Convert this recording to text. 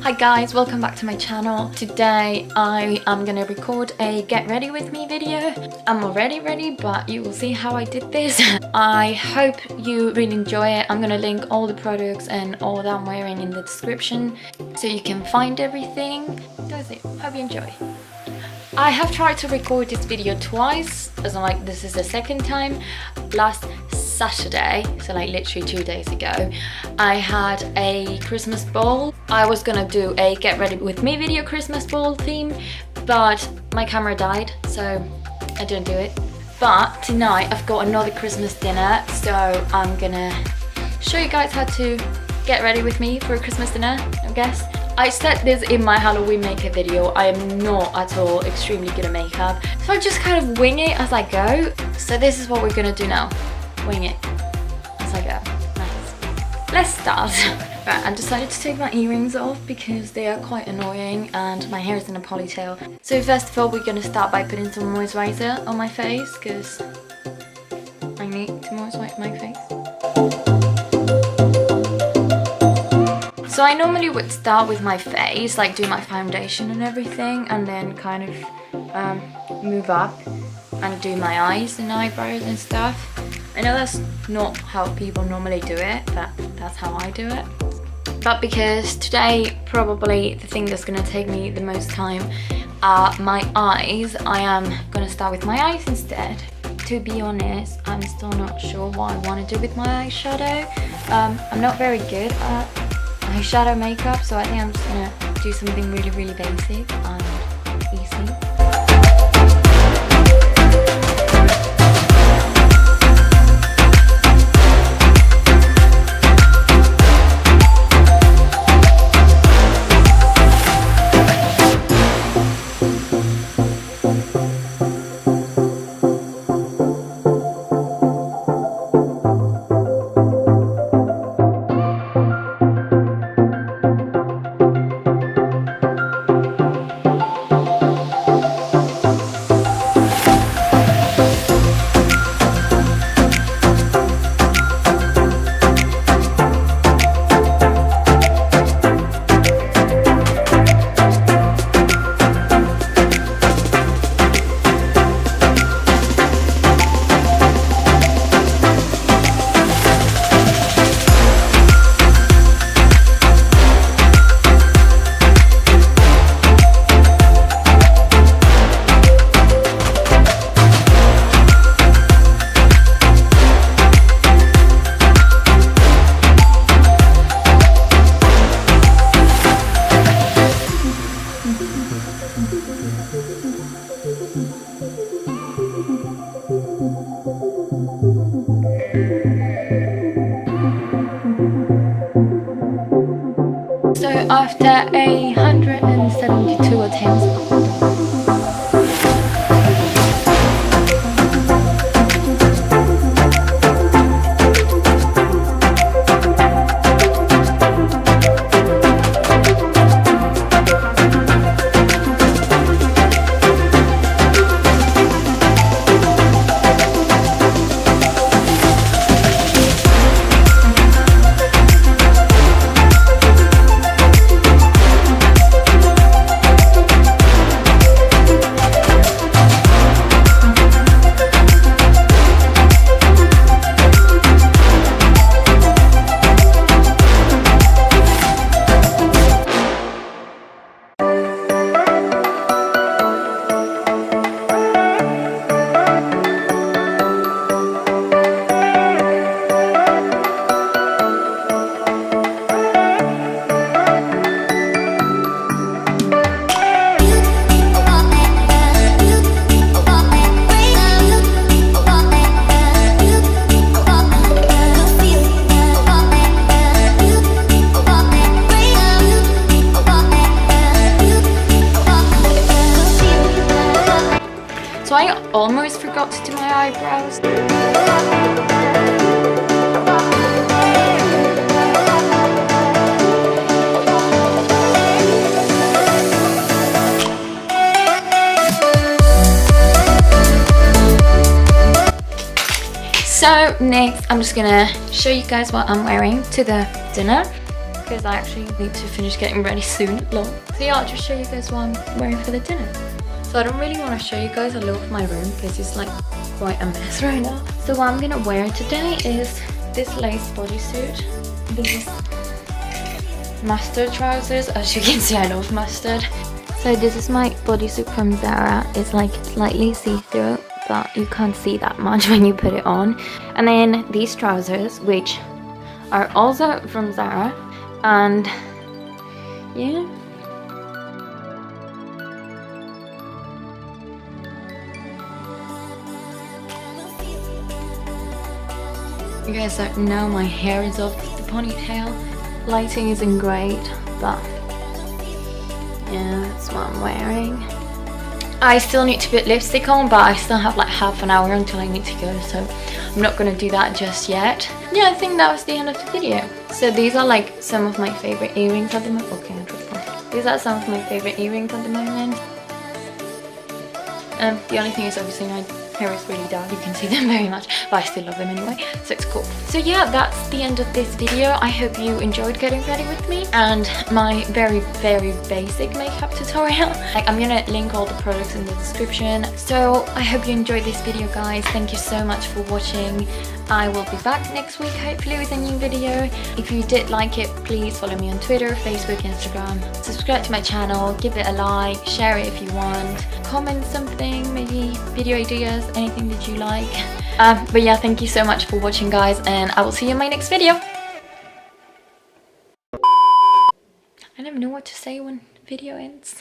Hi guys, welcome back to my channel. Today I am gonna record a get ready with me video. I'm already ready, but you will see how I did this. I hope you really enjoy it. I'm gonna link all the products and all that I'm wearing in the description so you can find everything. That's it. Hope you enjoy. I have tried to record this video twice, as in like this is the second time. Last Saturday, so like literally 2 days ago, I had a Christmas ball. I was gonna do a get ready with me video Christmas ball theme, but my camera died, so I didn't do it. But tonight I've got another Christmas dinner, so I'm gonna show you guys how to get ready with me for a Christmas dinner, I guess. I said this in my Halloween makeup video. I am not at all extremely good at makeup, so I just kind of wing it as I go. So this is what we're gonna do now. Wing it as I go. Nice. Let's start. Right, I decided to take my earrings off because they are quite annoying and my hair is in a ponytail. So first of all, we're gonna start by putting some moisturizer on my face because I need to moisturize my face. So I normally would start with my face, like do my foundation and everything, and then kind of move up and do my eyes and eyebrows and stuff. I know that's not how people normally do it, but that's how I do it. But because today probably the thing that's gonna take me the most time are my eyes, I am gonna start with my eyes instead. To be honest, I'm still not sure what I want to do with my eyeshadow. I'm not very good at eyeshadow makeup, so I think I'm just gonna do something really basic and easy. So after 172 attempts, I almost forgot to do my eyebrows. So next I'm just gonna show you guys what I'm wearing to the dinner. because I actually need to finish getting ready soon. Lol. So yeah, I'll just show you guys what I'm wearing for the dinner. So I don't really want to show you guys a look of my room because it's like quite a mess right now. So what I'm gonna wear today is this lace bodysuit, these mustard trousers. As you can see, I love mustard. So this is my bodysuit from Zara. It's like slightly see-through, but you can't see that much when you put it on. And then these trousers, which are also from Zara, and yeah. You guys don't know, my hair is off the ponytail. Lighting isn't great, but yeah, that's what I'm wearing. I still need to put lipstick on, but I still have like half an hour until I need to go, so I'm not gonna do that just yet. Yeah, I think that was the end of the video. So these are like some of my favorite earrings at the moment. Okay, I dropped one. These are some of my favorite earrings at the moment. The only thing is obviously my hair is really dark, you can see them very much, but I still love them anyway, so it's cool. So yeah, that's the end of this video. I hope you enjoyed getting ready with me and my very basic makeup tutorial. Like, I'm gonna link all the products in the description. So I hope you enjoyed this video, guys. Thank you so much for watching. I will be back next week, hopefully, with a new video. If you did like it, please follow me on Twitter, Facebook, Instagram. Subscribe to my channel, give it a like, share it if you want. Comment something, maybe video ideas, anything that you like. But yeah, thank you so much for watching, guys, and I will see you in my next video. I never know what to say when video ends.